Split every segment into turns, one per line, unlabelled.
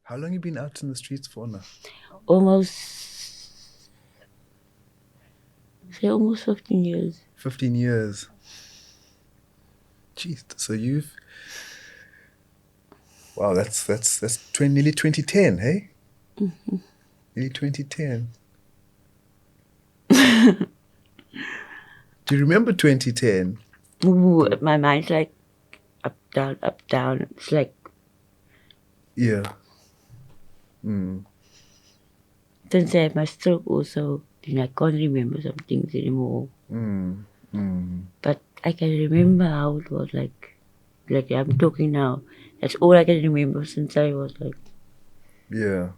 How long you been out in the streets for now?
Almost 15 years.
15 years. Jeez, so you've... Wow, that's nearly 2010, hey?
Mm-hmm.
Nearly 2010. Do you remember 2010?
Ooh, my mind's like up, down. It's like...
Yeah.
Since I had my stroke also, then I can't remember some things anymore. But I can remember how it was like I'm talking now. That's all I can remember since I was like...
Yeah.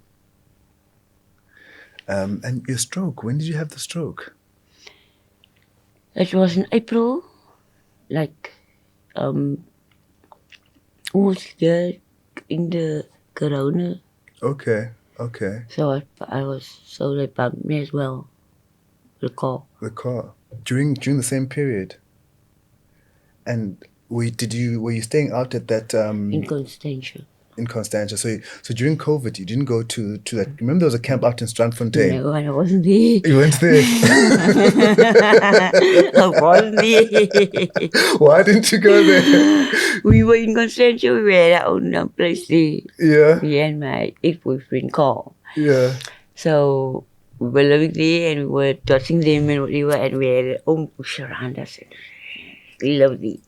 And your stroke, when did you have the stroke?
It was in April, like almost there in the corona.
Okay.
So I was so they bumped me as well. The car.
During the same period. And were you staying out at that
In Constantia.
in Constantia? So during COVID, you didn't go to that. Remember, there was a camp out in Strandfontein.
No, I wasn't there.
You went there.
I wasn't there.
Why didn't you go there?
We were in Constantia. We had our own place there.
Yeah.
Me and my ex-boyfriend Carl.
Yeah.
So we were living there and we were touching them and whatever, and we had our own bush around us. We loved it.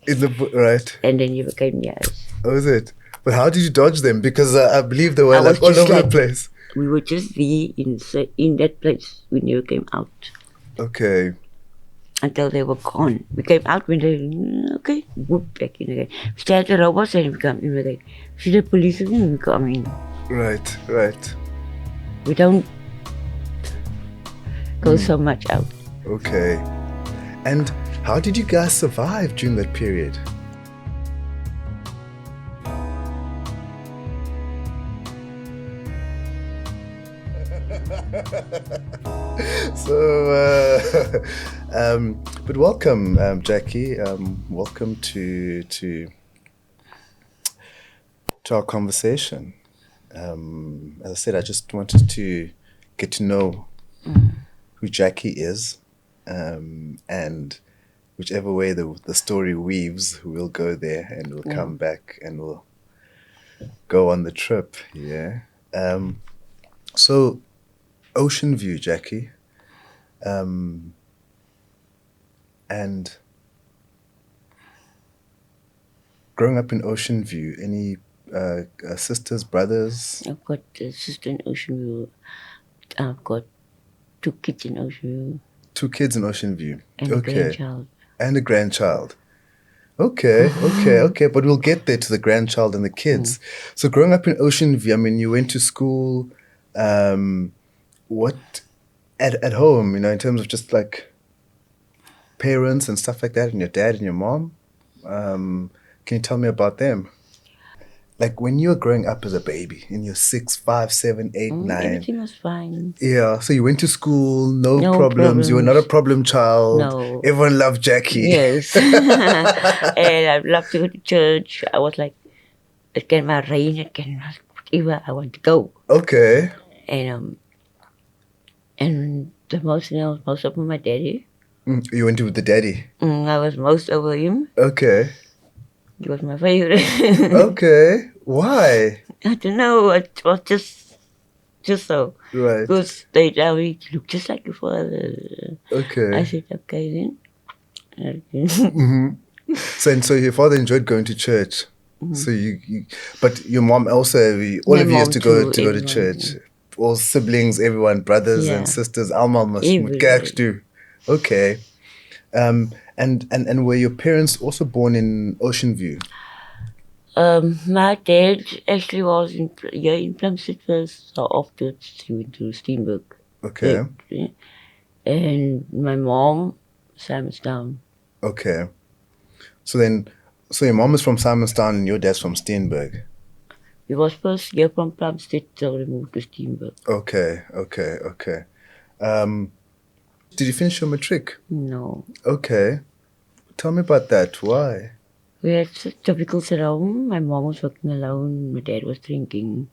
Right.
And then you became yours.
Oh, is it? But how did you dodge them? Because I believe they were like all over the place.
We were just there in that place. We never came out.
Okay.
Until they were gone. We came out when they, okay, whoop, back in again. We started the robots and we come in again. See the police again, we come in.
Right.
We don't go so much out.
Okay. And how did you guys survive during that period? So, but welcome, Jackie. Welcome to our conversation. As I said, I just wanted to get to know who Jackie is, and whichever way the story weaves, we'll go there and we'll come back and we'll go on the trip. Yeah. So, Ocean View, Jackie, and growing up in Ocean View, any sisters, brothers?
I've got a sister in Ocean View. I've got 2 kids in Ocean View.
2 kids in Ocean View.
And a grandchild.
And a grandchild. Okay. But we'll get there to the grandchild and the kids. So growing up in Ocean View, I mean, you went to school, what at home, in terms of just like parents and stuff like that, and your dad and your mom? Can you tell me about them? Like when you were growing up as a baby, in your 6, 5, 7, 8, 9.
Everything was fine.
Yeah, so you went to school, no problems. You were not a problem child.
No.
Everyone loved Jackie.
Yes. And I loved to go to church. I was like, it can rain, it can whatever, I want to go.
Okay.
And the most of my daddy.
You went with the daddy?
I was most over him.
Okay.
He was my favorite.
Okay. Why?
I don't know. It was just so.
Right.
Because they tell me, you look just like your father.
Okay.
I said, okay then.
So your father enjoyed going to church. So but your mom also, all of you used to go to church. All siblings, everyone, brothers and sisters. Almal must do. Okay. And were your parents also born in Ocean View?
My dad actually was in Plumstead first, so afterwards he went to Steenberg.
Okay.
And my mom, Simonstown.
Okay. So your mom is from Simonstown and your dad's from Steenberg.
He was first here from Plumstead, so we moved to Steenberg.
Okay. Did you finish your matric?
No.
Okay. Tell me about that. Why?
We had difficulties at home. My mom was working alone. My dad was drinking.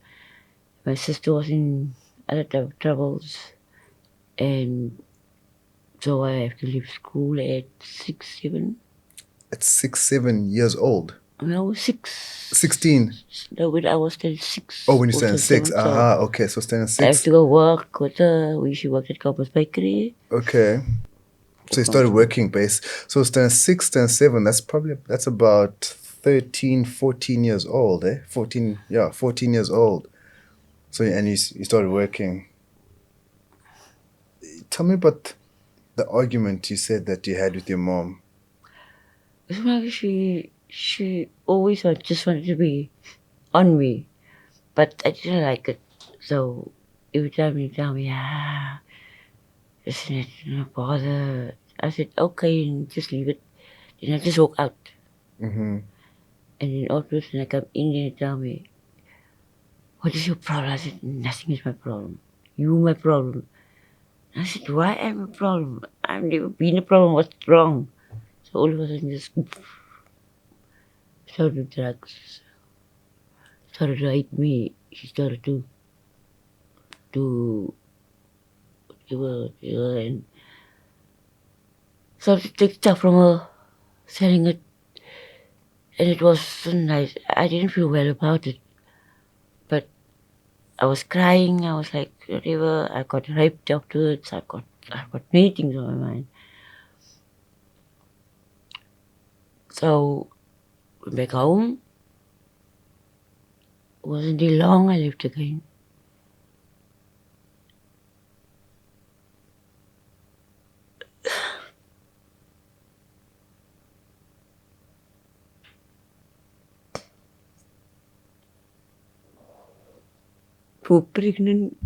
My sister was in other troubles, and so I have to leave school at 6, 7.
At 6, 7 years old.
No, 6.
16.
No, when I was still 6.
Oh, when you
or
stand 6.
7,
Aha,
so
okay. So stand
I have
6.
to go work with her. She worked at Copper's Bakery.
Okay. So you started working base. So stand 6, stand 7. That's about 13, 14 years old, eh? 14 years old. So and you started working. Tell me about the argument you said that you had with your mom.
It's like she always just wanted to be on me, but I didn't like it. So every time you tell me, isn't it not bother? I said, okay, and just leave it. Then I just walk out.
Mm-hmm.
And then afterwards, when I come in, they tell me, what is your problem? I said, nothing is my problem. You my problem. I said, why am I a problem? I've never been a problem. What's wrong? So all of a sudden, just started drugs. Started to hate me. She started to and started to take stuff from her, selling it. And it was so nice. I didn't feel well about it. But I was crying. I was like, whatever. I got raped afterwards. I've got many things on my mind. So went back home. Wasn't it long I left again. For pregnant.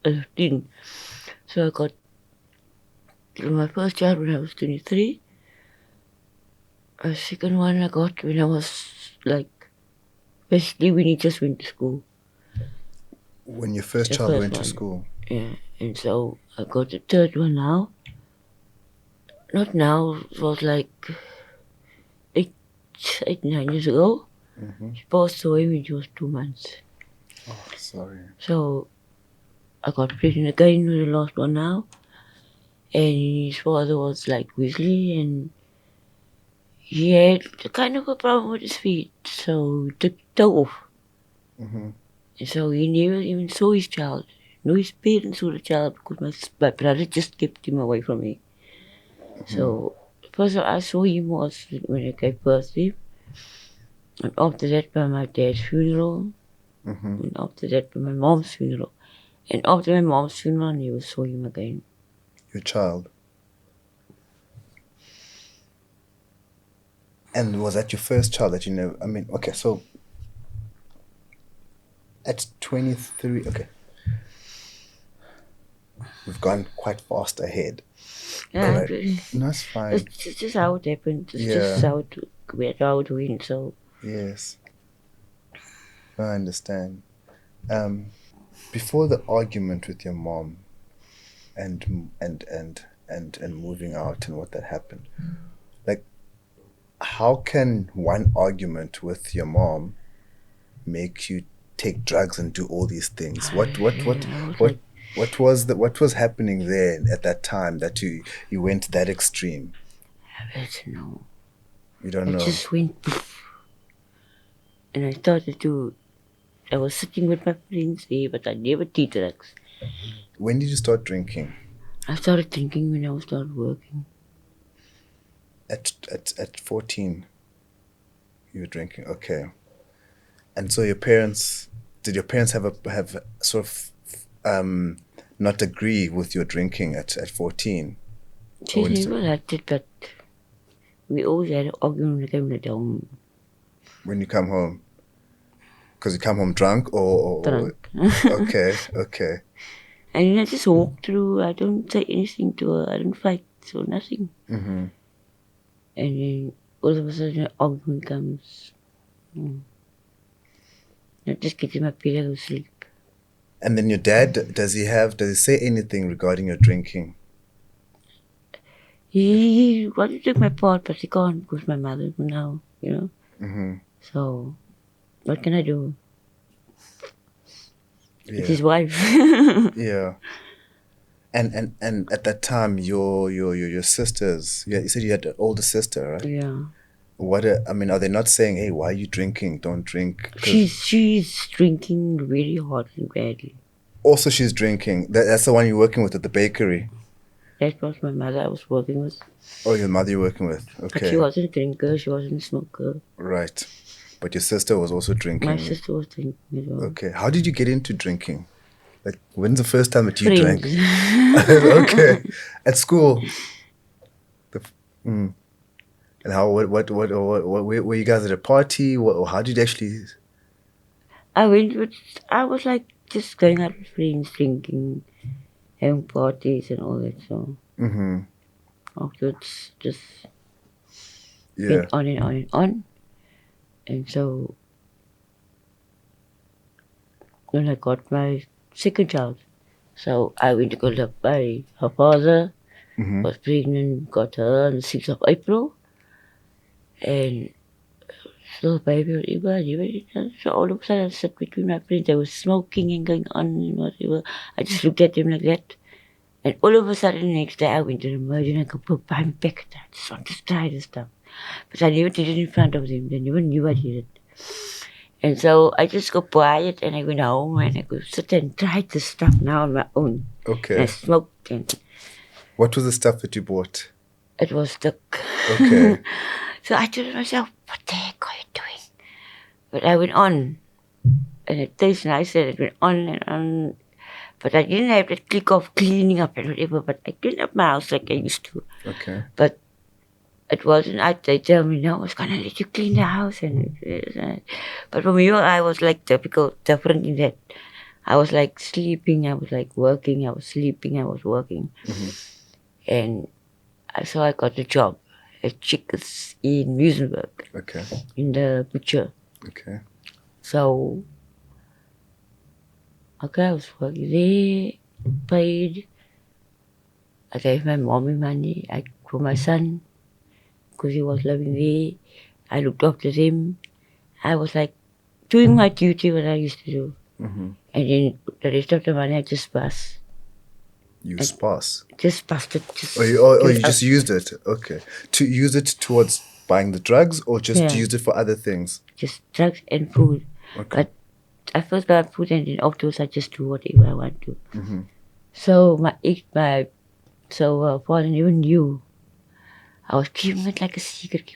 15. So I got my first child when I was 23. The second one I got when I was like, basically when he just went to school.
When your first child went to school?
Yeah, and so I got the third one now. Not now, it was like 9 years ago.
Mm-hmm.
She passed away when she was 2 months.
Oh, sorry.
So I got pregnant again with the last one now. And his father was like Weasley, and he had kind of a problem with his feet, so he took the toe off.
Mm-hmm.
And so he never even saw his child. No, his parents saw the child because my brother just kept him away from me.
Mm-hmm.
So first I saw him was when I gave birth to him. And after that by my dad's funeral.
Mm-hmm.
And after that by my mom's funeral. And after my mom's funeral I never saw him again.
Your child? And was that your first child that you know? I mean, okay, so at 23, okay. We've gone quite fast ahead.
Yeah,
right. No, that's fine.
It's just how it happened. It's
Yeah.
just how it went, so.
Yes. I understand. Before the argument with your mom and moving out and what that happened, like, how can one argument with your mom make you take drugs and do all these things? What was happening there at that time that you went that extreme?
I don't know.
You don't know?
I just went poof. And I was sitting with my friends there, but I never did drugs.
When did you start drinking?
I started drinking when I started working.
At 14, you were drinking. Okay. And so did your parents have sort of not agree with your drinking at 14?
She never liked it, but we always had an argument when I came home.
When you come home? Because you come home drunk or
Drunk.
Okay.
And then I just walk through. I don't say anything to her. I don't fight, so nothing.
Mm-hmm.
And then all of a sudden an argument comes. I just get in my bed and go sleep.
And then your dad, does he say anything regarding your drinking?
He wanted to take my part, but he can't because my mother now,
Mm-hmm.
So what can I do?
Yeah.
It's his wife.
Yeah. And at that time, your sisters, you said you had an older sister, right?
Yeah.
I mean, are they not saying, hey, why are you drinking? Don't drink. 'Cause
She's drinking very hard and badly.
also she's drinking. That's the one you're working with at the bakery.
That was my mother I was working with.
Oh, your mother you're working with.
But she
Okay.
wasn't a drinker, she wasn't a smoker.
Right. But your sister was also drinking.
My sister was drinking as well.
Okay. How did you get into drinking? Like, when's the first time that you
Friends.
drank? Okay. At school. And how? What? Were you guys at a party? How did you actually?
I was like just going out with friends, drinking, having parties and all that. So afterwards, just
Yeah.
went on and on and on. And so when I got my second child, so I went to go live by her father. Was pregnant, got her on the 6th of April, and still baby whatever. So all of a sudden I sat between my friends. They were smoking and going on and whatever. I just looked at them like that. And all of a sudden the next day I went to the merge and I go, I'm back. I just want to try this stuff. But I never did it in front of them. They never knew I did it. And so I just got quiet and I went home and I could sit and try this stuff now on my own.
Okay.
And I smoked and
What was the stuff that you bought?
it was stuck.
Okay.
So I told myself, what the heck are you doing? But I went on. And it tastes nice and it went on and on. But I didn't have that click of cleaning up and whatever, but I cleaned up my house like I used to.
Okay.
But it wasn't, they tell me, no, I was going to let you clean the house. But for me, I was like different in that. I was like sleeping, I was like working, I was sleeping, I was working. And so I got a job at Chickers in Muizenberg.
Okay.
In the butcher.
Okay.
So, okay, I was working there, paid. I gave my mommy money for my son because he was living there. I looked after him. I was like doing my duty, what I used to do. And then the rest of the money I just passed.
You sparse.
Just passed it.
You just used it. Okay. To use it towards buying the drugs or just used it for other things?
Just drugs and food.
Okay.
But I first buy food and then afterwards I just do whatever I want to. So my father never knew. I was keeping it like a secret,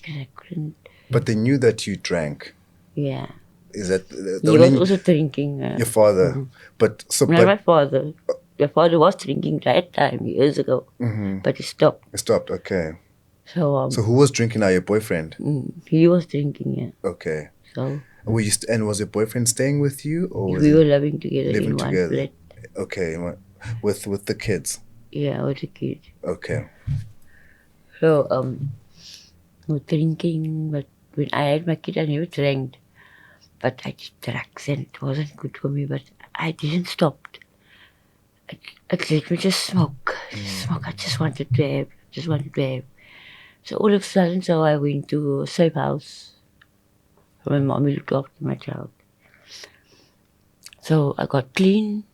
I couldn't.
But they knew that you drank.
Yeah.
Is that
he was also drinking.
Your father. But
my father. My father was drinking that time years ago, but he stopped.
He stopped. Okay.
So
who was drinking now? Your boyfriend?
He was drinking. Yeah.
Okay.
So.
And was your boyfriend staying with you, or
we were living together in one flat?
Okay, with the kids.
Yeah, with the kids.
Okay.
So we were drinking, but when I had my kid, I never drank. But I did drugs and it wasn't good for me. But I didn't stop. It let me just smoke. I just wanted to have. So all of a sudden, I went to a safe house. My mommy looked after my child. So I got clean.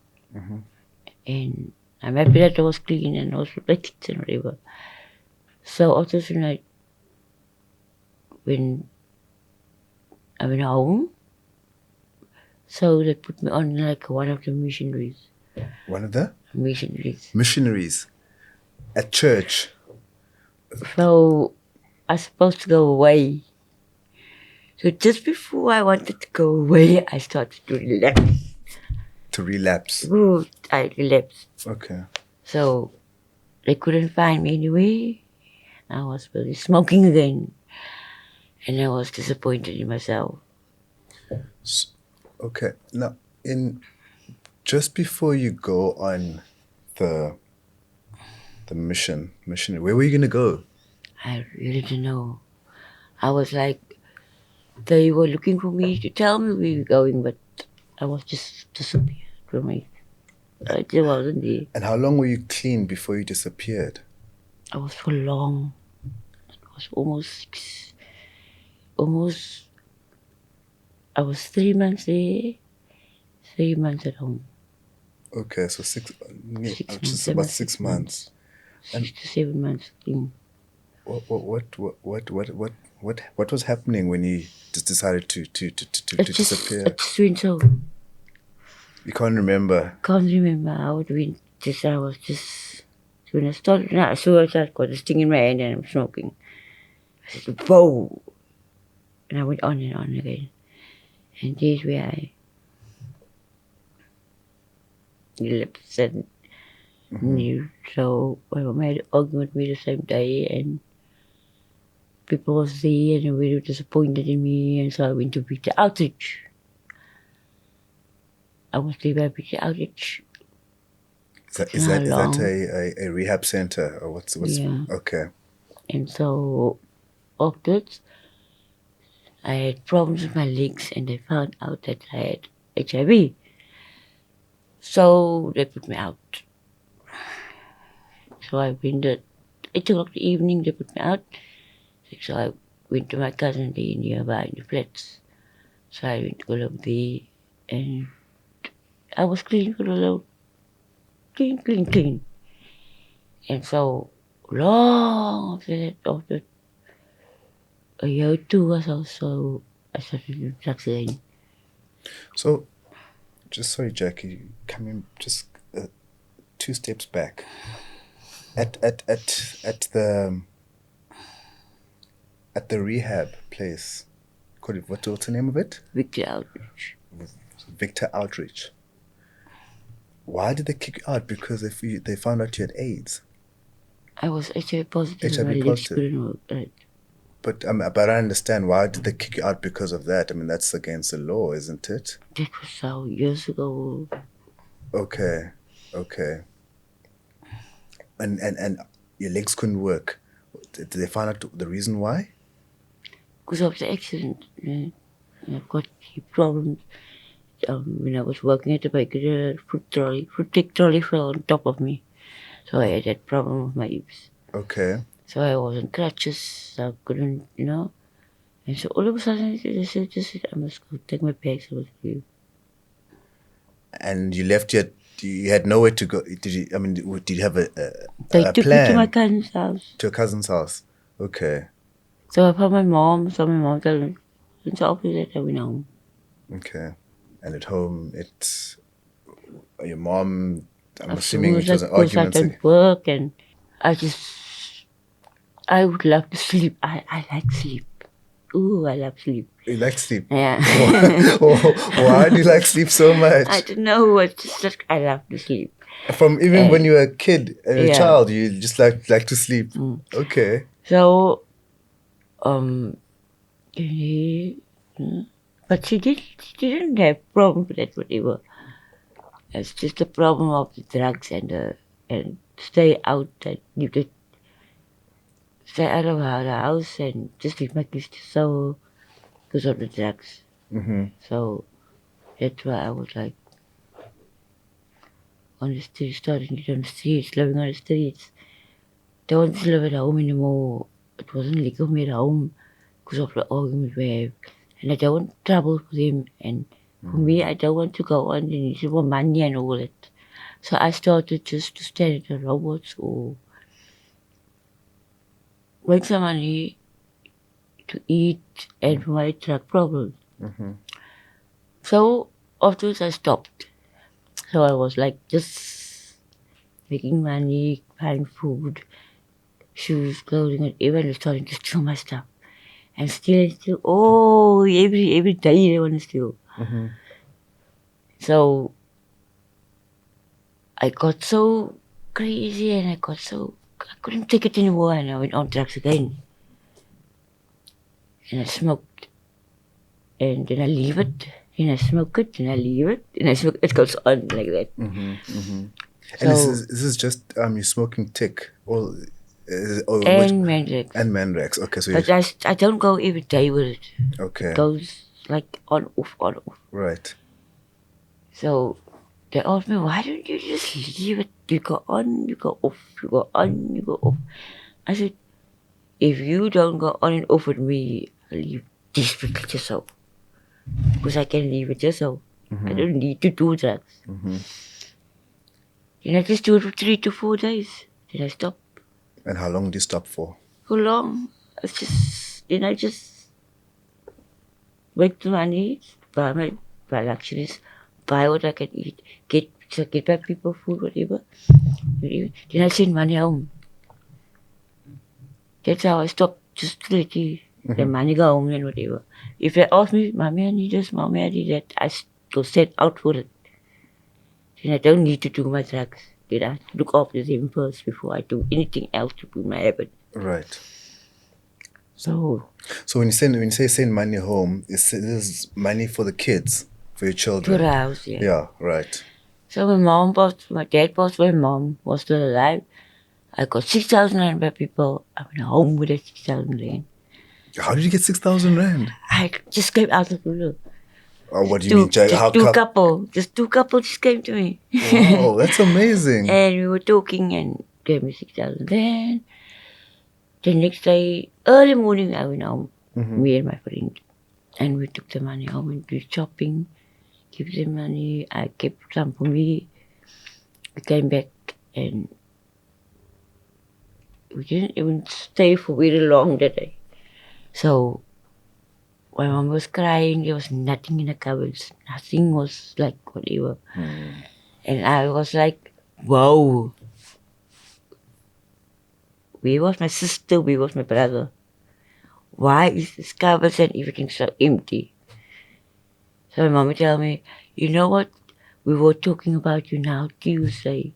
And I'm happy that I was clean and also my kids and whatever. So after when I went home, so they put me on like one of the missionaries.
One of the?
Missionaries.
Missionaries. At church.
So I was supposed to go away. So just before I wanted to go away, I started to relapse.
To relapse?
Ooh, I relapsed.
Okay.
So they couldn't find me anywhere. I was really smoking again. And I was disappointed in myself.
Okay. Now, just before you go on the mission, where were you going to go?
I really didn't know. I was like, they were looking for me to tell me we were going, but I was just disappeared from it. I just wasn't there.
And how long were you clean before you disappeared?
I was for long. It was almost I was 3 months there, 3 months at home.
Okay, so
6 months.
just about 6 months.
6 to 7 months.
What was happening when you just decided to disappear?
It just went so.
You can't remember.
Can't remember how it went. I was just when I started. I saw I got this thing in my hand and I'm smoking. I said, "Whoa!" And I went on and on again. And there's where I relapsed and knew. So my mom had an argument with me the same day, and people was there and they were disappointed in me, and so I went to Victor Outreach. I was there by Victor Outreach.
Is that a rehab center or what's
Yeah.
Okay.
And so afterwards, I had problems with my legs, and they found out that I had HIV. So they put me out. So I went at 8 o'clock in the evening, they put me out. So I went to my cousin there nearby in the flats. So I went all over there, and I was clean for a little. Clean. And so long after that, after a year or two was also, I started to drugs again.
So, just sorry, Jackie, coming just 2 steps back. At the rehab place, what's the name of it?
Victor Outreach.
Victor Outreach. Why did they kick you out? Because they found out you had AIDS.
I was HIV positive.
HIV
my legs
positive.
couldn't work, right?
But I understand, why did they kick you out because of that? I mean, that's against the law, isn't it?
That was so years ago.
Okay. And your legs couldn't work. Did they find out the reason why?
Because of the accident. I've got hip problems. When I was working at the bakery, fruit cake trolley fell on top of me. So I had that problem with my hips.
Okay.
So I was on crutches, so I couldn't, And so all of a sudden, they said, I must go take my bags and leave.
And you left yet? You had nowhere to go. Did you have a
They
plan?
took me to my cousin's house.
To a cousin's house. Okay.
So I found my mom. So my mom told me, and so after that, I went home.
Okay. And at home, it's your mom. I'm assuming it was an argument.
I don't work, and I would love to sleep. I like sleep. Ooh, I love sleep.
You like sleep?
Yeah.
Why do you like sleep so much?
I don't know. It's just that I love to sleep.
From even when you were a kid, a child, you just like to sleep. Okay.
So, but she didn't have problem with that, whatever. It's just a problem of the drugs and stay out. That you could stay out of the house and just leave my kids so because of the drugs.
Mm-hmm.
So that's why I was like on the streets, starting to get on the streets, living on the streets. Don't want to live at home anymore. It wasn't legal for me at home because of the argument we have. And I don't want trouble for them. And for me, I don't want to go on and need more money and all that. So I started just to stand at the robots or make some money to eat and for my drug problems.
Mm-hmm.
So afterwards I stopped. So I was like just making money, buying food, shoes, clothing, and even starting to steal my stuff. And steal. Oh, every day they want to steal.
Mm-hmm.
So I got so crazy and I couldn't take it anymore, and I went on drugs again. And I smoked. And then I leave it. And I smoke it, and I leave it, and I smoke it. It goes on like that.
Mm-hmm. Mm-hmm.
So,
and this is just you smoking tick or
Mandrax.
And Mandrax. Okay, so
but I don't go every day with it.
Okay.
It goes like on off.
Right.
So they asked me, why don't you just leave it? You go on, you go off, you go on, you go off. I said, if you don't go on and off with me, I'll leave this with yourself. because I can leave it yourself. I don't need to do drugs. Then I just do it for 3 to 4 days. Then I stop.
And how long do you stop for?
How long? Then I just make the money, buy my luxuries, buy what I can eat, get back people food, whatever. Then I send money home. That's how I stop just to let the money go home and whatever. If they ask me, Mommy, I need this, Mommy, I need that, I go set out for it. Then I don't need to do my drugs. Then I look after them first before I do anything else to put my habit.
Right.
So
when you say send money home, this is money for the kids, for your children.
to the house, yeah.
Yeah, right.
So my dad passed away, mom was still alive. I got 6,000 rand by people. I went home with that 6,000 rand.
How did you get 6,000 rand?
I just came out of the blue.
What do you mean, Jack?
Just two couple just came to me.
Wow, that's amazing.
And we were talking and gave me 6,000 rand. The next day, early morning, I went home, me and my friend. And we took the money home and did shopping, give them money. I kept some for me. We came back and we didn't even stay for very long that day. So my mom was crying. There was nothing in the cupboards. Nothing was like whatever. And I was like, whoa. Where was my sister? Where was my brother? Why is this cupboards and everything so empty? So my mom tell me, you know what? We were talking about you now Tuesday.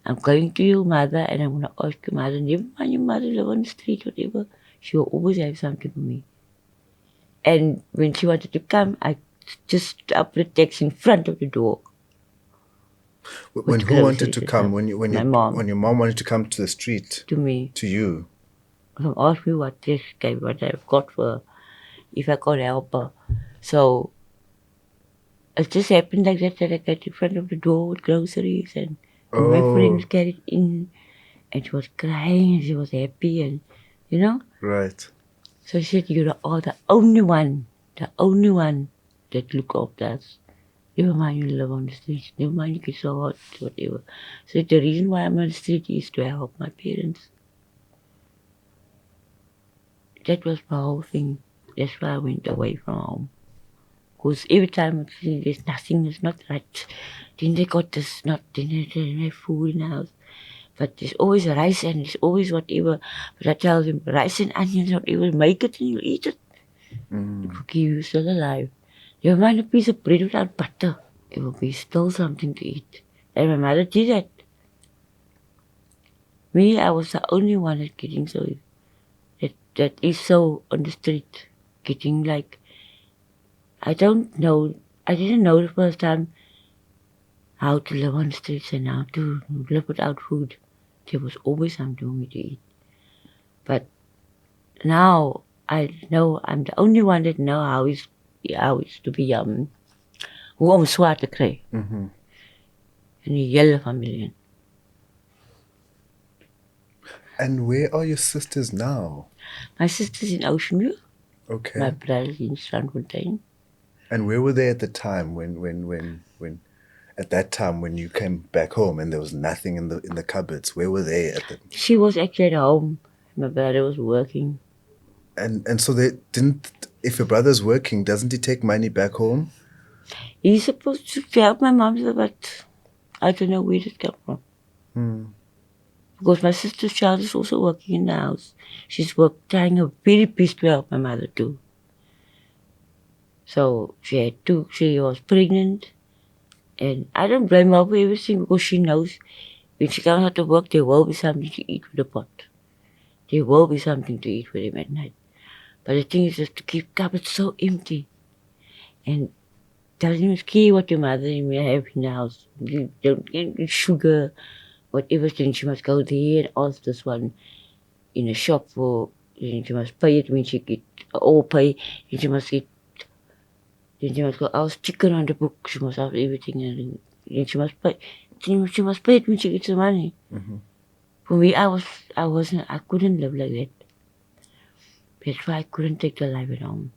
I'm going to your mother and I'm going to ask your mother, never mind your mother live on the street, whatever. She will always have something for me. And when she wanted to come, I just up the text in front of the door.
When who wanted to come?
My mom.
When your mom wanted to come to the street?
To me.
To you?
She asked me what I've got for her, if I could help her. So it just happened like that I got in front of the door with groceries and my friends carried in and she was crying and she was happy and you know.
Right.
So she said, you're the only one that look after us. Never mind you live on the streets, never mind you get so hot, whatever. So the reason why I'm on the street is to help my parents. That was my whole thing. That's why I went away from home. Because every time I see there's nothing, it's not right. Then they got this, not, then they didn't have food in the house. But there's always rice and there's always whatever. But I tell them, rice and onions, whatever, make it and you'll eat it. It will keep you still alive. Never mind a piece of bread without butter. It will be still something to eat. And my mother did that. Me, I was the only one that's getting so, that is so on the street, getting like, I didn't know the first time how to live on the streets and how to live without food. There was always something for me to eat. But now I know I'm the only one that know how it's to be hoe om swaar te kry. In die hele familie.
And where are your sisters now?
My sister's in Oceanview.
Okay.
My brother's in Strandfontein.
And where were they at the time when at that time when you came back home and there was nothing in the cupboards? Where were they at the?
She was actually at home. My brother was working.
And so they didn't. If your brother's working, doesn't he take money back home?
He's supposed to help my mom, but I don't know where it came from. Because my sister's child is also working in the house. She's trying her very best to help my mother too. So she was pregnant. And I don't blame her for everything because she knows when she comes out to work, there will be something to eat with the pot. There will be something to eat for them at night. But the thing is just to keep cupboards so empty. And doesn't care what your mother may have in the house. You don't get sugar, whatever thing. She must go there and ask this one in a shop for, and she must pay it when she get all pay, and she must get. Then she must go ask chicken on the book. She must have everything, and then she must pay. She must pay it when she gets the money. For me, I couldn't live like that. That's why I couldn't take the life at home.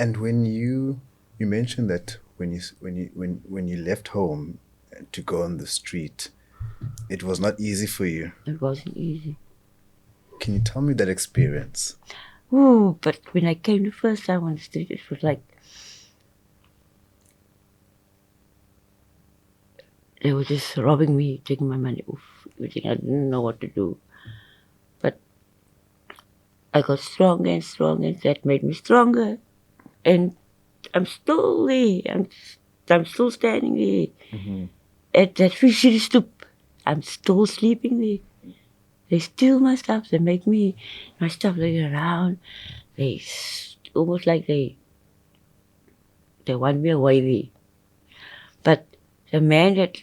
And when you mentioned that when you left home to go on the street, it was not easy for you.
It wasn't easy.
Can you tell me that experience?
Ooh, but when I came the first time on the street, it was like they were just robbing me, taking my money, everything. I didn't know what to do. But I got stronger and stronger, and that made me stronger. And I'm still there. I'm still standing there at that fishery stoop. I'm still sleeping there. They steal my stuff. They make my stuff lay around. They almost like they want me away there. But the man that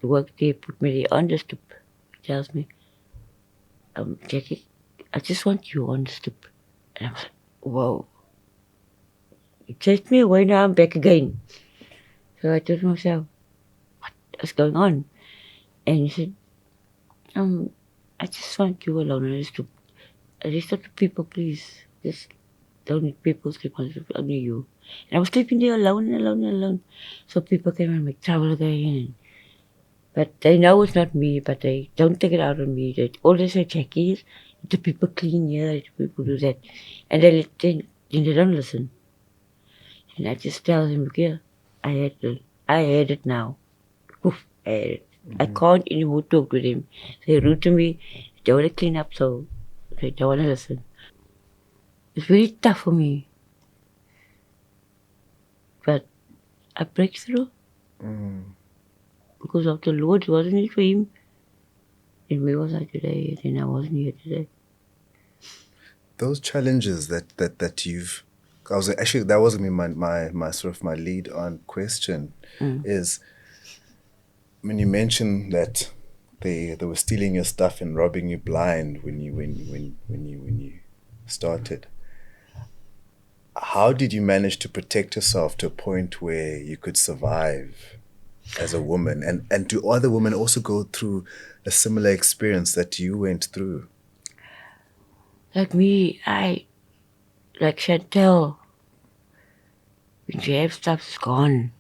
worked there put me there on the stoop. He tells me, Jackie, I just want you on the stoop. And I'm like, whoa. He chased me away, now I'm back again. So I told myself, what's going on? And he said, I just want you alone on the stoop. The rest of the people, please, just don't need people sleep on the stoop, only you. And I was sleeping there alone and alone and alone. So people came and make trouble again. But they know it's not me, but they don't take it out on me. They always say, Jackie, the people clean here, the people do that. And they don't listen. And I just tell them, look here, I had it now. Oof, I had it. I can't anymore talk to them. They're rude to me. They want to clean up, so they don't want to listen. It's very tough for me. But I break through. Because of the Lord, wasn't it for him? And where was I today? And I wasn't here today.
Those challenges that you've, that was gonna be my sort of my lead on question is when you mentioned that they were stealing your stuff and robbing you blind when you started. How did you manage to protect yourself to a point where you could survive as a woman? And do other women also go through a similar experience that you went through?
Like me, like Chantel, when she have stuff, it's gone.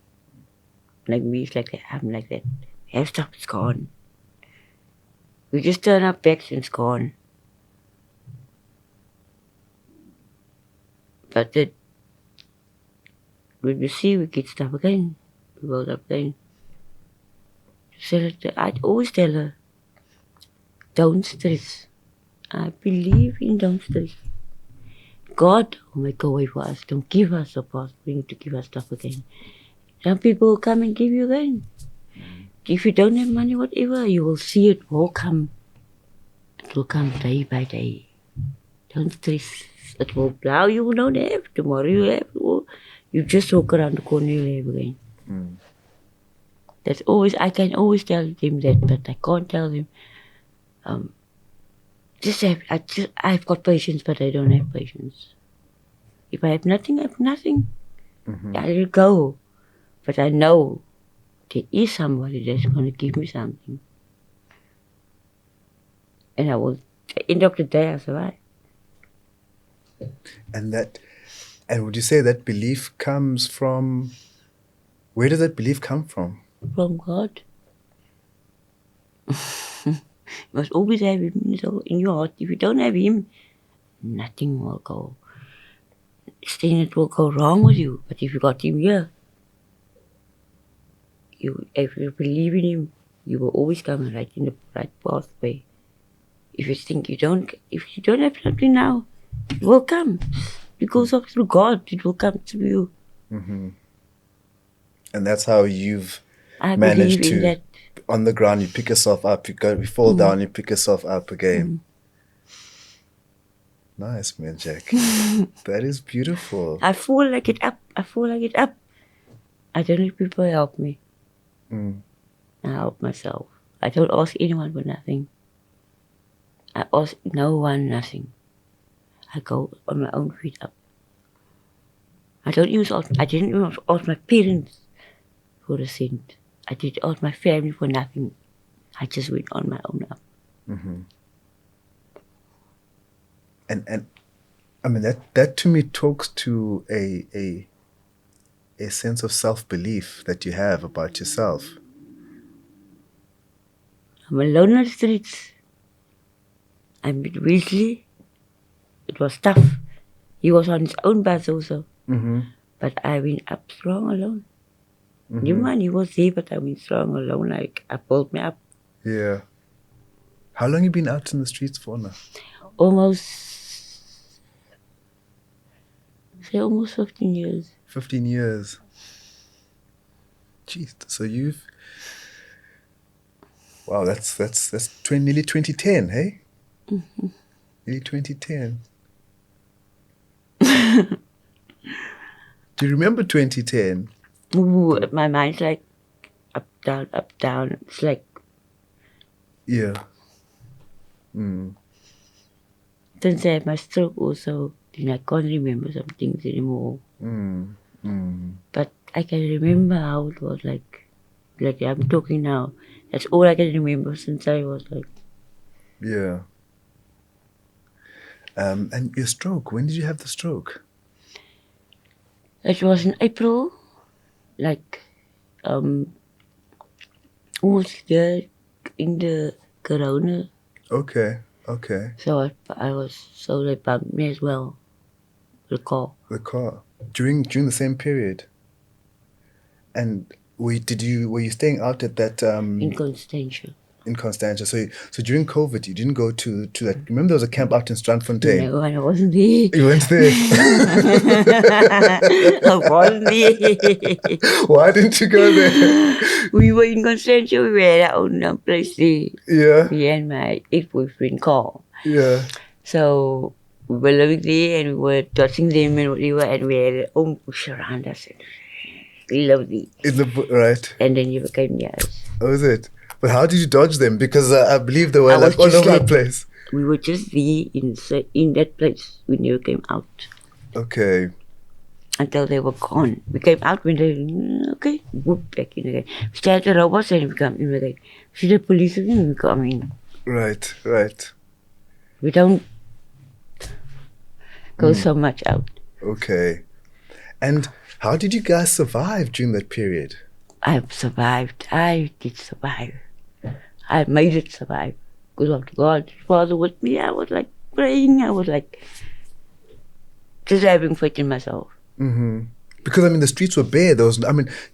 Like me, it's like that. I'm like that. Have stuff, it's gone. We just turn our backs and it's gone. But then, when we see, we get stuff again. We go up again. So I'd always tell her, don't stress. I believe in don't stress. God will make a way for us. Don't give us a past. We need to give us stuff again. Some people will come and give you again. If you don't have money, whatever, you will see it will come. It will come day by day. Don't stress. It will blow. You don't have. Tomorrow you have. You just walk around the corner, you'll have again. That's always, I can always tell them that, but I can't tell them. I've got patience, but I don't have patience. If I have nothing, I have nothing. I let it go. But I know there is somebody that's going to give me something. And I will, at the end of the day, I'll survive.
And would you say that belief comes from, where does that belief come from?
From God. You must always have him in your heart. If you don't have him, nothing will go. Then it will go wrong with you. But if you got him here, if you believe in him, you will always come right in the right pathway. If you think if you don't have something now, it will come. It goes up through God. It will come through you.
And that's how you've
I
managed
believe in
to,
that.
on the ground, you pick yourself up, you fall down, you pick yourself up again. Nice, man, Jack. That is beautiful.
I fall like it up. I don't need people to help me. I help myself. I don't ask anyone for nothing. I ask no one nothing. I go on my own feet up. I didn't even ask my parents for a cent. I didn't ask my family for nothing. I just went on my own up.
And I mean, that to me talks to a sense of self-belief that you have about yourself.
I'm alone on the streets. I'm with Weasley. It was tough. He was on his own bus also.
Mm-hmm.
But I went up strong alone.
Mm-hmm.
You man, he was there, but I went strong alone. Like, I pulled me up.
Yeah. How long you been out in the streets for now?
Almost 15 years.
15 years. Jeez. So you've... Wow, that's nearly 2010, hey?
Mm-hmm.
Nearly 2010. Do you remember 2010?
Ooh, my mind's like up, down, up, down. It's like...
Yeah. Mm.
Since I had my stroke also, then I can't remember some things anymore.
Mm. Mm.
But I can remember how it was like I'm talking now. That's all I can remember since I was like...
Yeah. And your stroke, when did you have the stroke?
It was in April, like, almost there in the corona.
Okay.
So I was so they bumped me as well. The car.
During the same period. And were you staying out at that
In Constantia.
in Constantia? So during COVID you didn't go to that. Remember there was a camp out in Strandfontein?
No, I wasn't there.
You weren't there.
I wasn't there.
Why didn't you go there?
We were in Constantia. We had our own place there.
Yeah.
Me and my ex-boyfriend Carl.
Yeah.
So we were living there and we were touching them and whatever, and we had our own bush around us. We loved it.
Right.
And then you became yours.
Oh, is it? But how did you dodge them? Because I believe they were like all over the place.
We were just there in that place. We never came out.
Okay.
Until they were gone. We came out when they, okay, whoop, back in again. We stayed at the robots and we come in again. See the police again, we come in.
Right.
We don't go so much out.
Okay. And how did you guys survive during that period?
I've survived. I did survive. I made it survive. Because of God, Father with me. I was like praying. I was like just having faith in myself.
Mm-hmm. Because I mean, the streets were bare.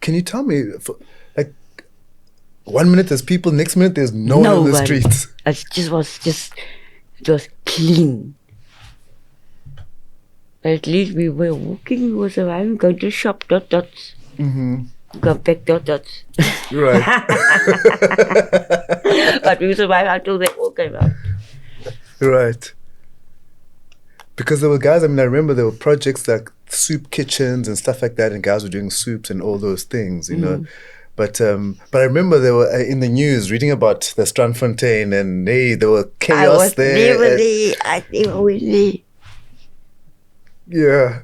Can you tell me, like, 1 minute there's people, next minute there's no one in the streets.
It was clean. But at least we were walking, we were surviving, going to the shop, dots.
Mm-hmm.
Go back, dots.
Right.
But we survived until they all came out.
Right. Because there were guys, I remember there were projects like soup kitchens and stuff like that, and guys were doing soups and all those things, you know. But I remember they were in the news reading about the Strandfontein, and there were chaos there.
I never went there.
Yeah.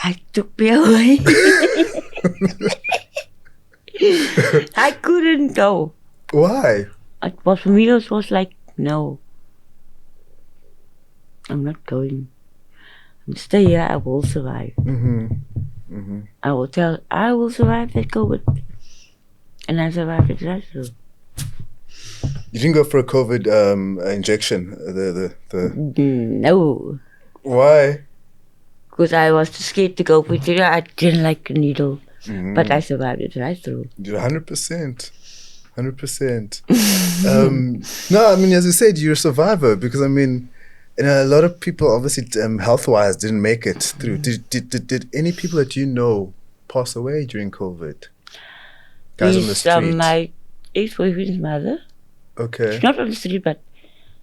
I took me away. I couldn't go.
Why?
For me, it was like, no. I'm not going. I'm stay here, I will survive.
Mm-hmm. Mm-hmm.
I will survive that COVID. And I survived it right through.
You didn't go for a COVID injection?
No.
Why?
Because I was too scared to go for it. I didn't like a needle. Mm-hmm. But I survived it right through.
100%. 100%. No, I mean, as you said, you're a survivor. Because, I mean, a lot of people, obviously, health-wise, didn't make it through. Did any people that you know pass away during COVID? Guys on the street?
My ex-boyfriend's mother.
Okay.
She's not on the street, but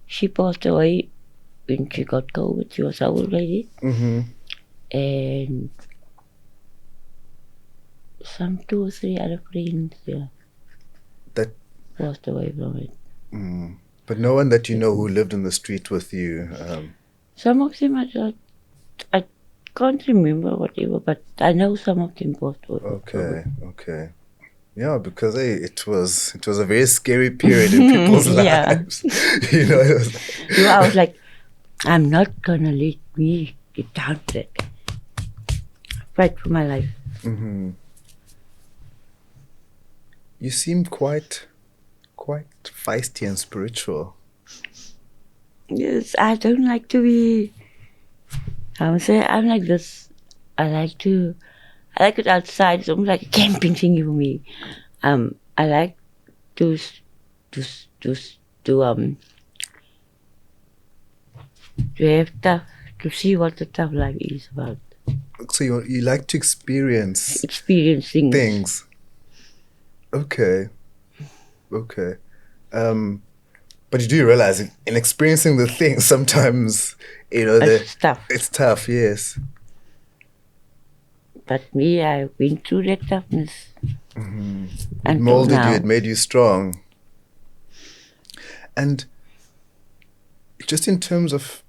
she passed away when she got COVID. She was an old lady.
Mm-hmm.
And some 2 or 3 other friends, that passed away from it.
Mm. But no one that you know who lived on the street with you?
Some of them, I can't remember whatever, but I know some of them passed away.
Okay. Yeah, because it was a very scary period in people's lives. You know,
I was like, I'm not gonna let me get down to that. Fight for my life.
You seem quite feisty and spiritual.
Yes, I don't like to be. I would say I'm like this. I like it outside. It's almost like a camping thingy for me. I like to to have stuff to see what the tough life is about.
So you like to experience
Things.
Okay. But you do realize in experiencing the things, sometimes,
It's tough.
It's tough, yes.
But me, I've been through that toughness.
It molded you, it made you strong. And just in terms of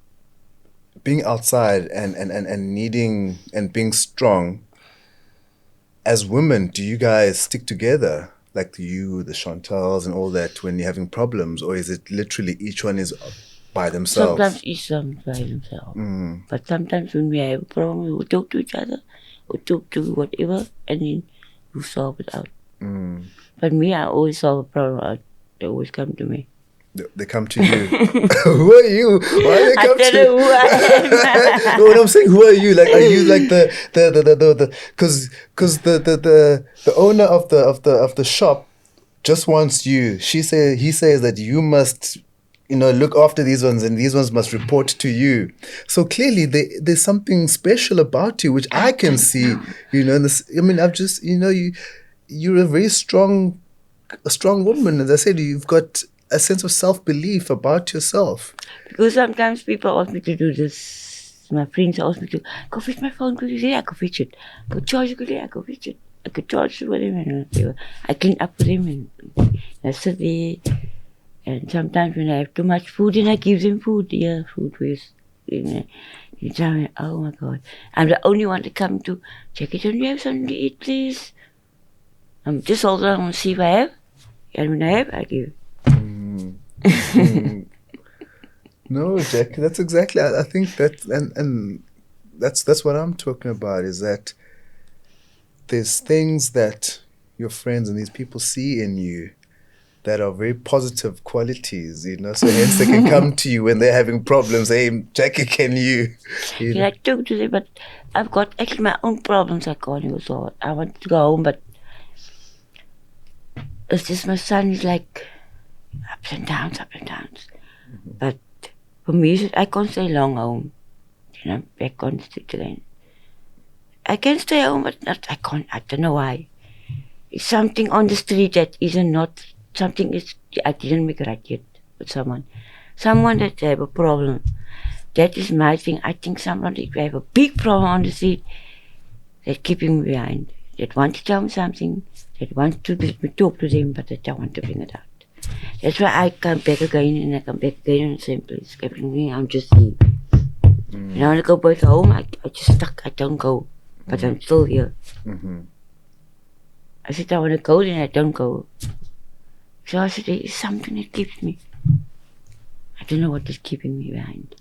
being outside and needing and being strong, as women, do you guys stick together? Like you, the Chantals and all that, when you're having problems? Or is it literally each one is by themselves?
Sometimes each one by themselves. But sometimes when we have a problem, we will talk to each other, or talk to whatever, and then we solve it out. But me, I always solve a problem out. They always come to me.
They come to you. Who are you? Why do they come to you?
I don't know who I am.
No, when I'm saying who are you, like, are you like the because the owner of the shop just wants you. He says that you must, look after these ones, and these ones must report to you. So clearly there's something special about you, which I can see. I've just, you're a very strong woman. As I said, you've got a sense of self-belief about yourself.
Because sometimes people ask me to do this. My friends ask me to go fetch my phone. Go there, I go fetch it. Go charge it. Go there, I go fetch it. I could charge it for them, and I clean up for them, and I sit there. And sometimes when I have too much food, then I give them food. Yeah, food waste. You tell me, oh my God, I'm the only one to come to check it. Don't you have something to eat, please? I'm just hold on and see if I have. And when I have, I give.
No, Jack, that's exactly. I think that, and that's what I'm talking about. Is that there's things that your friends and these people see in you that are very positive qualities, so hence they can come to you when they're having problems. Hey, Jackie, can you?
Yeah, I talk to them, but I've got actually my own problems I can't even solve. I want to go home, but it's just my son is like ups and downs. But for me, I can't stay long home. I'm back on the street again. I can stay home, but I can't. I don't know why. It's something on the street that isn't not something is. I didn't make it right yet with someone that have a problem. That is my thing. I think someone that have a big problem on the street that keeping me behind. That want to tell me something. That want to let me talk to them, but they don't want to bring it out. That's why I come back again and I come back again in the same place. I'm just here. And I want to go back home. I just stuck. I don't go, but I'm still here. I said I want to go, then I don't go. So I said, there is something that keeps me. I don't know what is keeping me behind.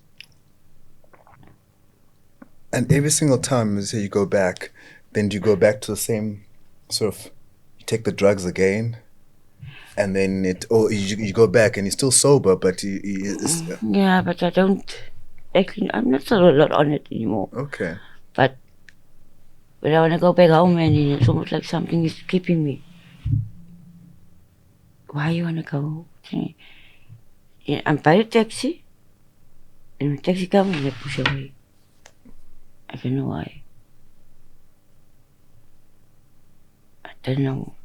And every single time you say you go back, then do you go back to the same sort of, you take the drugs again, and then you go back and you're still sober, but
yeah, but I don't. Actually, I'm not so a lot on it anymore.
Okay.
But when I want to go back home, and it's almost like something is keeping me. Why you want to go? Yeah, I'm by the taxi, and the taxi comes and I push away. I don't know why. I don't know.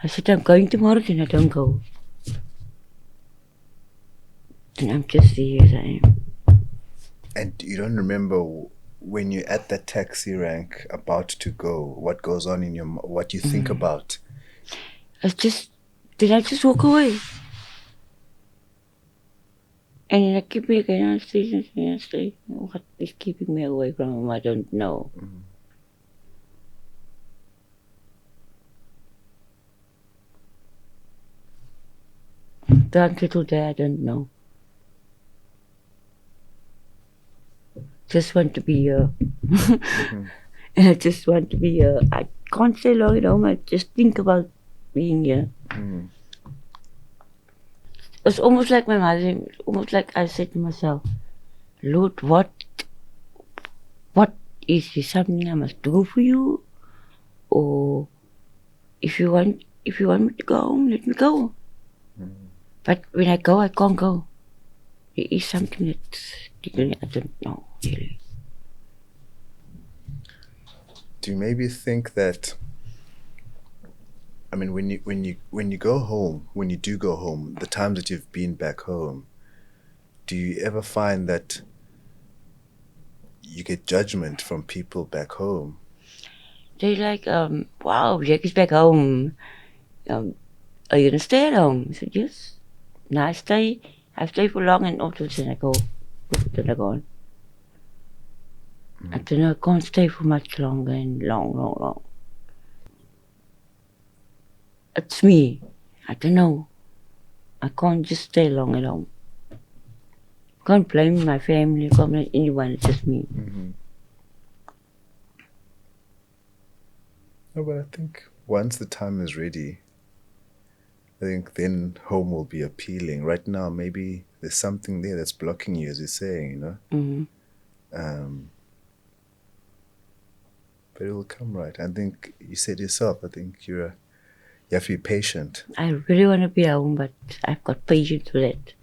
I said I'm going tomorrow, then I don't go. Then I'm just there as I am.
And you don't remember when you're at that taxi rank about to go, what goes on in what you think about?
Did I just walk away? And then I keep me again on the street. What is keeping me away from him? I don't know. The answer to that, I don't know. just want to be here. And I just want to be here. I can't stay long at home. I just think about being here. It's almost like my mother, almost like I said to myself, Lord, what is this something I must do for you? Or if you want me to go home, let me go. But when I go, I can't go. There is something that's, I don't know, really.
Do you maybe think that, I mean, when you go home, when you do go home, the times that you've been back home, do you ever find that you get judgment from people back home?
They're like, wow, Jack is back home. Are you gonna stay at home? I said, yes. Now I stay for long, and also then I go. Then I go on. I don't know, I can't stay for much longer and long. It's me. I don't know. I can't just stay long at home. Can't blame my family, can't blame anyone, it's just me.
No, but I think once the time is ready, I think then home will be appealing. Right now, maybe there's something there that's blocking you, as you're saying, you know? But it will come right. I think you said yourself, I think you have to be patient.
I really want to be home, but I've got patience for that.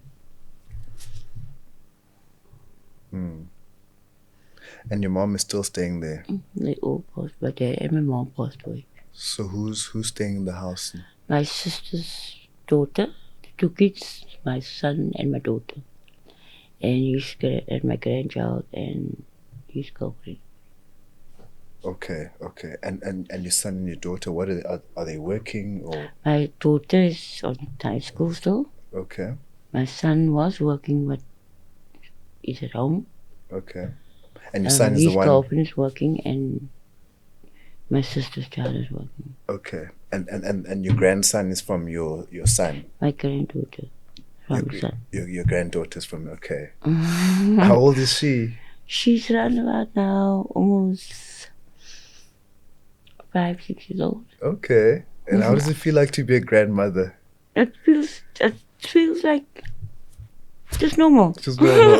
And your mom is still staying there?
They all passed, but dad and my mom passed away.
So who's staying in the house?
My sister's daughter, the 2 kids, my son and my daughter. And my grandchild and his girlfriend.
Okay. And your son and your daughter, what are they working or?
My daughter is on high school still.
Okay.
My son was working, but he's at home.
Okay. And your son is the one?
His girlfriend is working, and my sister's child is working.
Okay. And your grandson is from your son?
My granddaughter from your son.
Your granddaughter's from, okay. How old is she?
She's around about now almost 5, 6 years old.
Okay. And how does it feel like to be a grandmother?
It feels like just normal.
Just normal.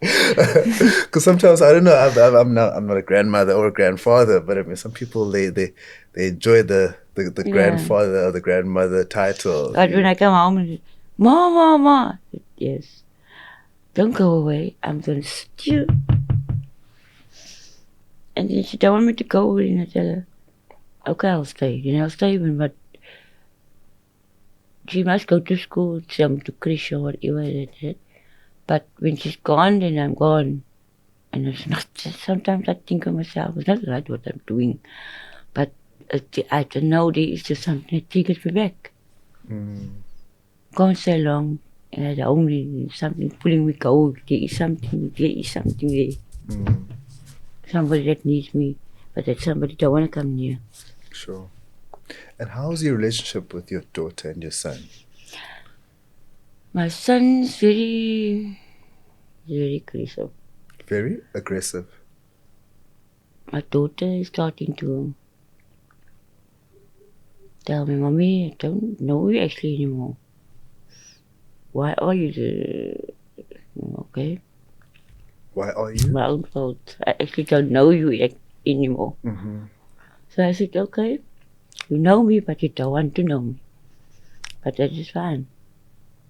Because sometimes, I don't know, I'm not a grandmother or a grandfather, but I mean, some people they enjoy the grandfather or the grandmother title.
But when I come home and say, Ma, yes, don't go away, I'm gonna steal. And then she don't want me to go, and I tell her, okay, I'll stay. I'll stay even, but she must go to school, some to Chris or whatever it is. But when she's gone, then I'm gone. And it's not, sometimes I think of myself, it's not right what I'm doing. But I don't know, there is just something that triggers me back. Can't stay long, and I only something pulling me go. There is something there. Somebody that needs me, but that somebody don't want to come near.
Sure. And how's your relationship with your daughter and your son?
My son's very aggressive.
Very aggressive?
My daughter is starting to tell me, Mommy, I don't know you actually anymore. Why are you okay?
Why are you?
My own fault. I actually don't know you anymore. So I said, okay, you know me, but you don't want to know me. But that is fine.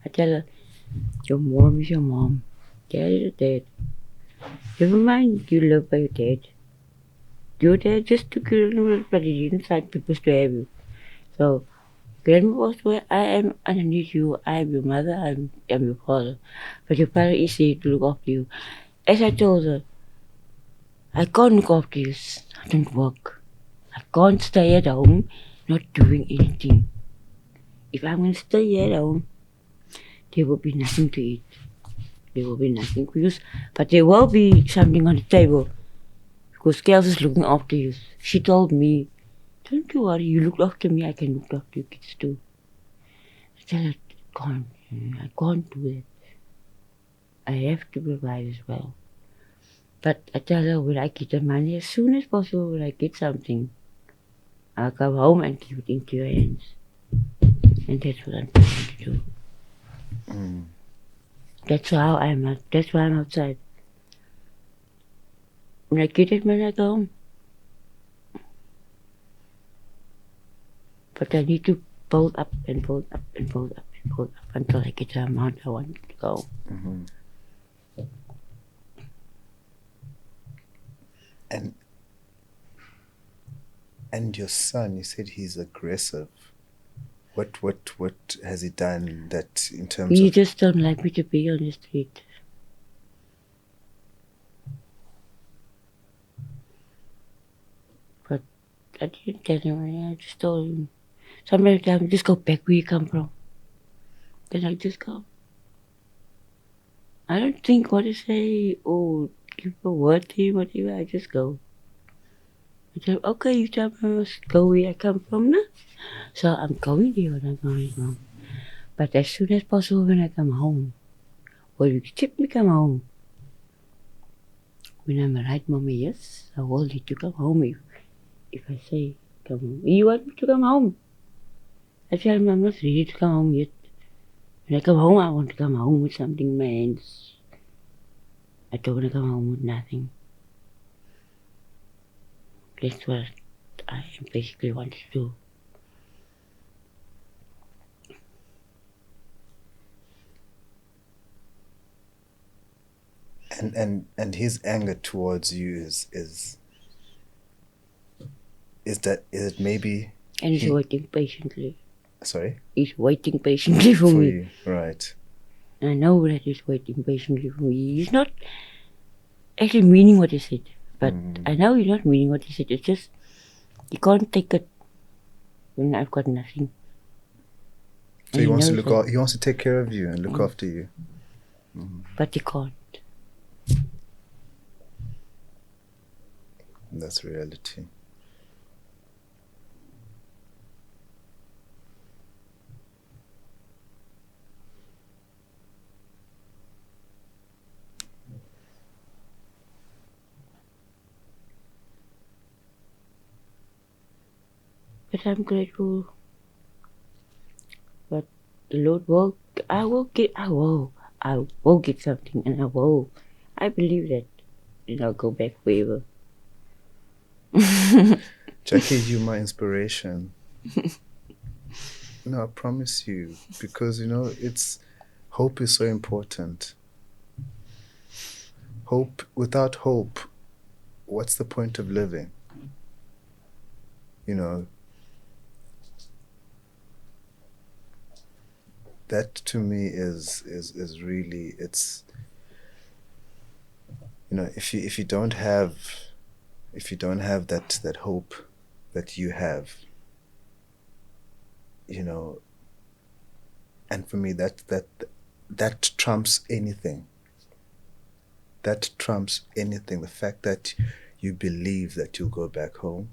I tell her, your mom is your mom. Dad is dad. Never mind, you live by your dad. Your dad just took you, but he didn't find people to have you. So, grandma was where I am underneath you. I am your mother, I am your father. But your father is here to look after you. As I told her, I can't look after you. I don't work. I can't stay at home not doing anything. If I'm going to stay here at home, there will be nothing to eat. There will be nothing for you. But there will be something on the table. Because Kels is looking after you. She told me, don't you worry, you look after me, I can look after your kids too. I tell her, I can't do that. I have to provide as well. But I tell her when I get the money, as soon as possible when I get something, I'll come home and give it into your hands. And that's what I'm trying to do. That's how that's why I'm outside. When I get it when I go home. But I need to build up and build up and build up and build up until I get the amount I want to go.
And your son, you said he's aggressive. What has he done that in terms
He
of...
just don't like me to be on the street. But I didn't tell him. I just told him. Sometimes I just go back where you come from. Then I just go. I don't think what to say or give a word to him, whatever. I just go. I tell him, okay, you tell me I must go where I come from now. So I'm going there when I'm going from. But as soon as possible when I come home, or you tip me come home. When I'm right, Mommy, yes, I will need to come home if I say come home. You want me to come home? I tell him I'm not ready to come home yet. When I come home, I want to come home with something in my hands. I don't want to come home with nothing. That's what I basically want to do.
And his anger towards you is it maybe...
And he's waiting patiently.
Sorry?
He's waiting patiently for me.
You, right.
I know that he's waiting patiently for me. He's not actually meaning what he said. But I know he's not meaning what he said. It's just, he can't take it when I've got nothing.
So he wants to he wants to take care of you and look after you.
But he can't.
That's reality.
But I'm grateful. But the Lord will, I will get something, and I believe that. And I'll go back forever.
Jackie, you're my inspiration. No, I promise you, because hope is so important. Without hope, what's the point of living? That to me is really, it's, if you don't have that hope that you have, and for me that trumps anything. That trumps anything. The fact that you believe that you'll go back home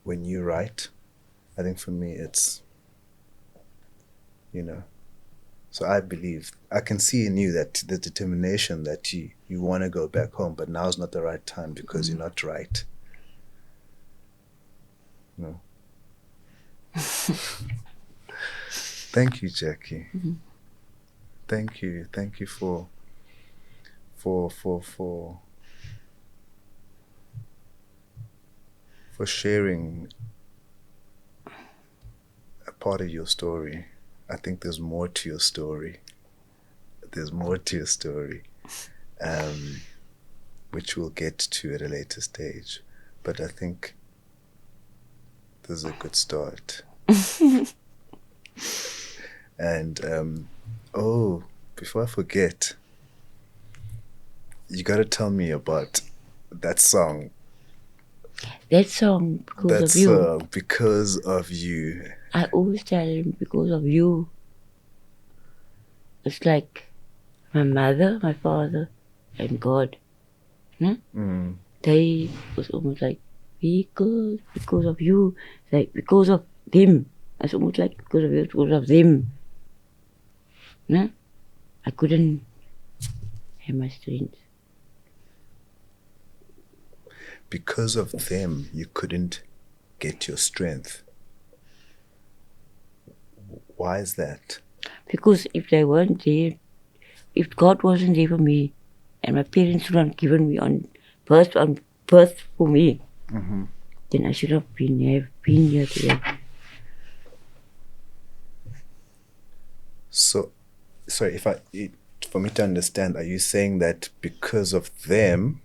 when you write, I think for me it's, so I believe, I can see in you that the determination that you want to go back home, but now's not the right time because you're not right. No. Thank you, Jackie. Thank you for sharing a part of your story. I think there's more to your story. Which we'll get to at a later stage. But I think this is a good start. And before I forget, you gotta tell me about that song.
That song, Because of You.
Because of You.
I always tell him, because of you. It's like my mother, my father, and God. They was almost like, because of you. Like, because of them. It's almost like because of you, because of them. I couldn't have my strength.
Because of them, you couldn't get your strength. Why is that?
Because if they weren't there, if God wasn't there for me, and my parents would have given me on birth for me, then I should have been here today.
So, sorry, for me to understand, are you saying that because of them,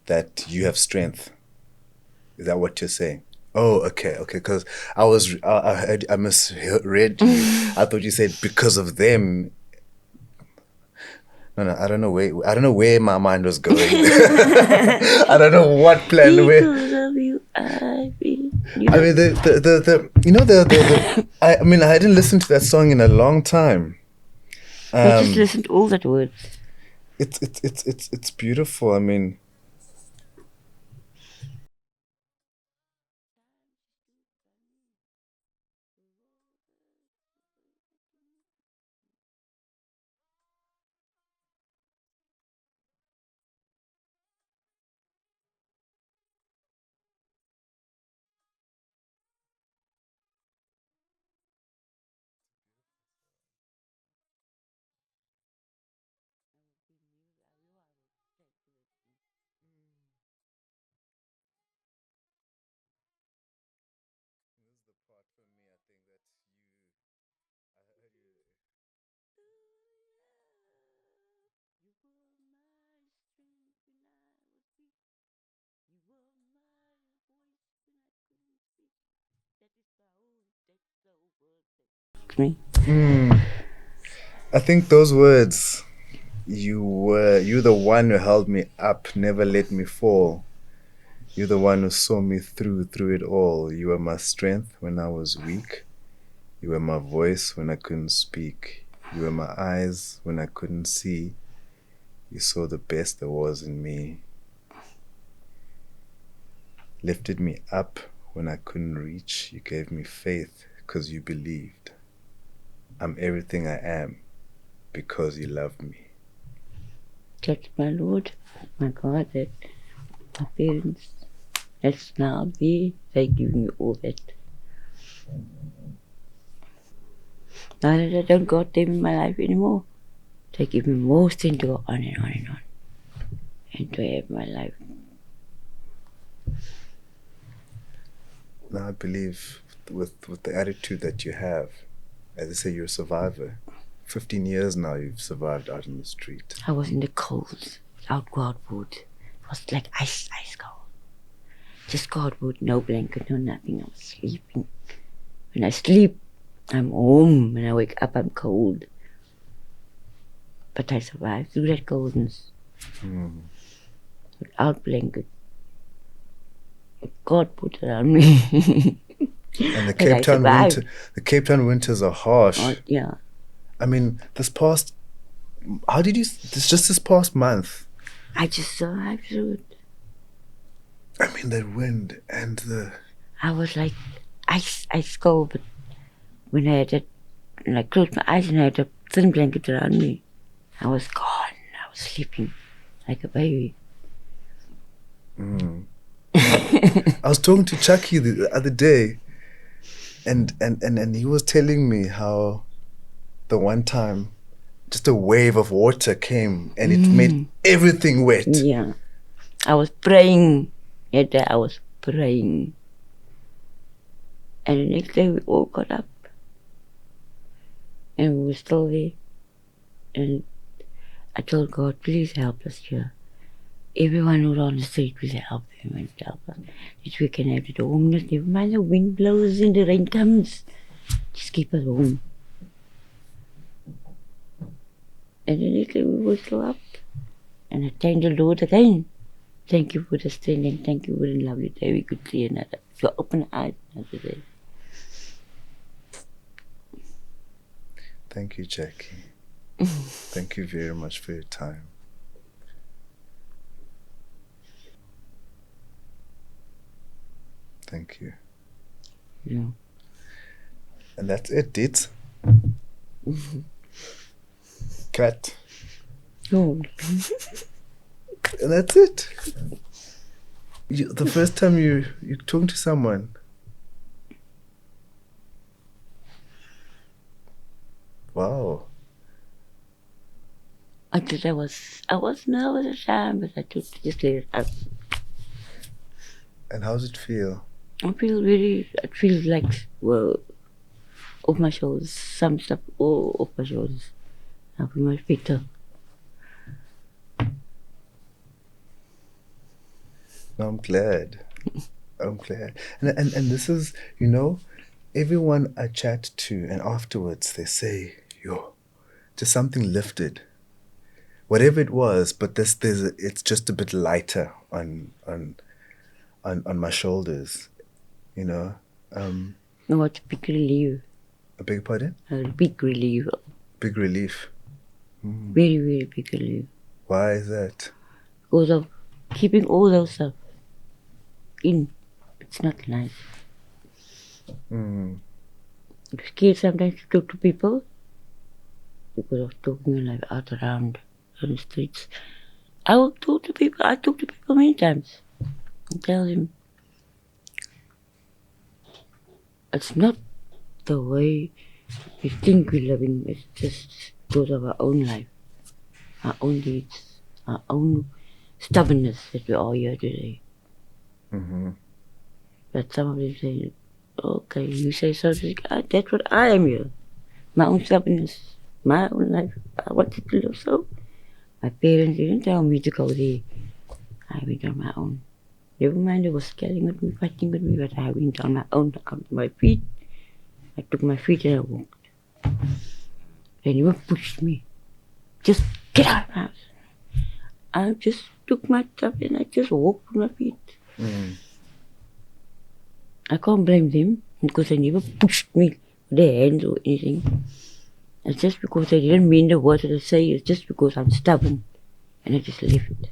that you have strength? Is that what you're saying? Oh, okay. Because I misread you. I thought you said because of them. No, I don't know where my mind was going. I don't know what plan.
Because of you, I feel.
I mean, I hadn't listened to that song in a long time.
I just listened to all that words.
It's beautiful. I mean, I think those words, you the one who held me up, never let me fall. You're the one who saw me through it all. You were my strength when I was weak. You were my voice when I couldn't speak. You were my eyes when I couldn't see. You saw the best there was in me. Lifted me up when I couldn't reach. You gave me faith because you believed. I'm everything I am because you love me.
That's my Lord, my God, that my parents, that's now there, they give me all that. Now that I don't got them in my life anymore, they give me more strength to go on and on and on, and to have my life.
Now I believe with the attitude that you have, as I say, you're a survivor. 15 years now you've survived out in the street.
I was in the cold, without cardboard. It was like ice cold. Just cardboard, no blanket, no nothing. I was sleeping. When I sleep, I'm home. When I wake up, I'm cold. But I survived through that coldness. Without blanket. God put it on me.
And the Cape Town winters are harsh.
Oh, yeah.
I mean, this past month,
I just survived through it.
I mean, that wind and
I was like ice cold, but when I had that, and I closed my eyes and I had a thin blanket around me, I was gone. I was sleeping like a baby.
I was talking to Chucky the other day, and he was telling me how the one time just a wave of water came and it made everything wet.
Yeah. I was praying. I was praying. And the next day we all got up. And we were still there. And I told God, please help us here. Everyone who's on the street, please help them and help us. That we can have the homeless. Never mind the wind blows and the rain comes. Just keep us home. And the next day we were still up. And I thanked the Lord again. Thank you for the strength and thank you for the lovely day we could see another. So open eyes another day.
Thank you, Jackie. Thank you very much for your time. Thank you.
Yeah.
And that's it. Cat.
No.
And that's it. The first time you're talking to someone. Wow.
I thought I was nervous at the time, but I just let it out.
And how does it feel?
It feels like, well, off my shoulders, some stuff all off my shoulders. I feel much better.
No, I'm glad. I'm glad. And this is, everyone I chat to, and afterwards they say, yo, just something lifted. Whatever it was, but it's just a bit lighter on my shoulders,
No, it's a big relief.
I beg your pardon?
A big relief.
Big relief.
Very, very big relief.
Why is that?
Because of keeping all those stuff in. It's not nice. I'm scared sometimes to talk to people because of talking like out around on the streets. I will talk to people. I talk to people many times and tell them it's not the way we think we're living. It's just because of our own life, our own deeds, our own stubbornness that we are here today. But some of them say, okay, you say so, that's what I am here. My own stubbornness, my own life. I wanted to live so. My parents didn't tell me to go there. I went on my own. Never mind, they were scaring with me, fighting with me, but I went on my own, out of my feet. I took my feet and I walked. They never pushed me. Just get out of the house. I just took my stuff and I just walked with my feet. I can't blame them because they never pushed me with their hands or anything. It's just because they didn't mean the words that they say. It's just because I'm stubborn and I just left.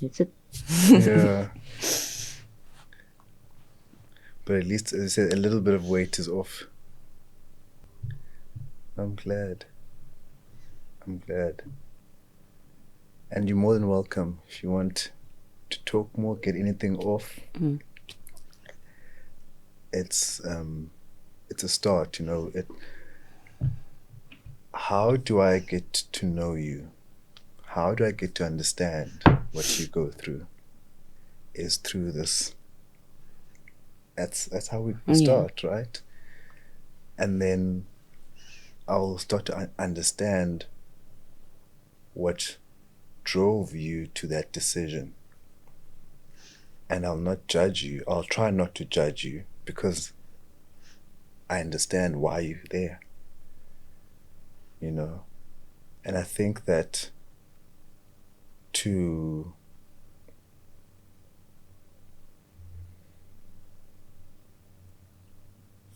That's it.
Yeah. But at least, as I said, a little bit of weight is off. I'm glad. And you're more than welcome if you want to talk more, get anything off. It's a start, How do I get to know you? How do I get to understand what you go through? Is through this. That's how we start, right? And then I'll start to understand what drove you to that decision. And I'll not judge you. I'll try not to judge you because I understand why you're there. And I think that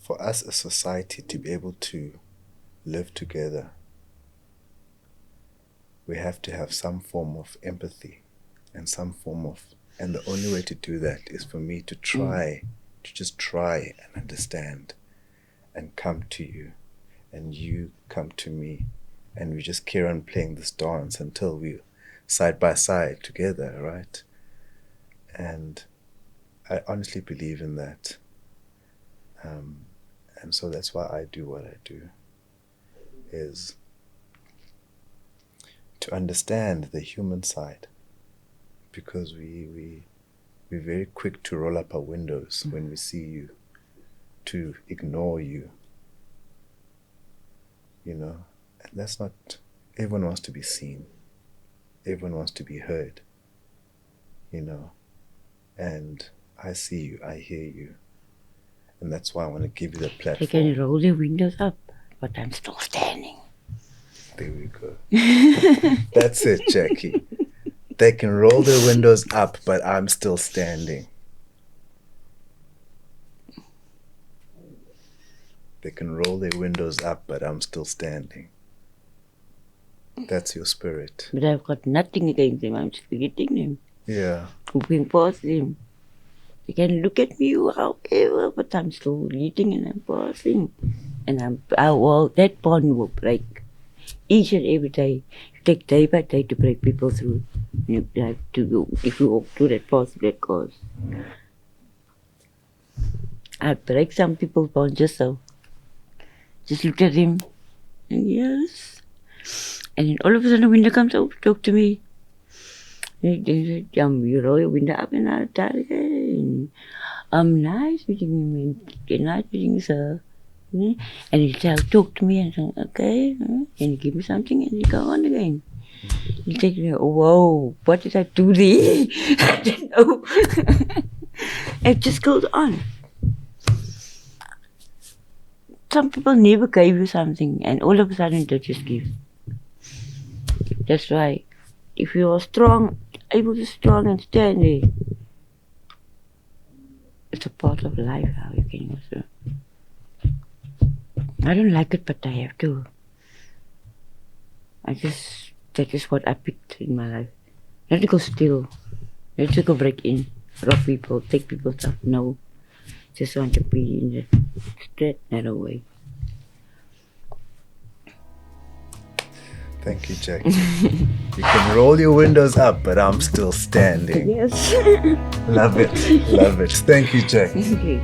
for us as society to be able to live together, we have to have some form of empathy and and the only way to do that is for me to just try and understand and come to you and you come to me and we just carry on playing this dance until we're side by side together, right? And I honestly believe in that. And so that's why I do what I do, is to understand the human side, because we're very quick to roll up our windows when we see you, to ignore you, and that's not, everyone wants to be seen, everyone wants to be heard, and I see you, I hear you, and that's why I want to give you the platform.
They can roll their windows up, but I'm still standing.
There we go. That's it, Jackie. They can roll their windows up, but I'm still standing. They can roll their windows up, but I'm still standing. That's your spirit.
But I've got nothing against them. I'm just forgetting them.
Yeah.
Moving past them. They can look at me however, but I'm still eating and I'm passing. And that bond will break each and every day. You take day by day to break people through. You have to go, if you walk through that path, that course. I break some people's bond just so. Just look at him. And yes. And then all of a sudden, the window comes over to talk to me. You roll your window up and I'll start again. Nice meeting you, man. Nice meeting you, sir. And he'll talk to me and say, okay. And he'll give me something and he'll go on again. He'll take me, oh, whoa, what did I do there? I don't know. It just goes on. Some people never gave you something and all of a sudden they just give. That's why if you are strong, able to strong and stand there, it's a part of life how you can also. I don't like it, but I have to. That is what I picked in my life. Not to go steal, not to go break in, rob people, take people's stuff, no. Just want to be in the straight, narrow way.
Thank you, Jackie. You can roll your windows up, but I'm still standing.
Yes.
Love it. Love it. Thank you, Jackie.
Thank you.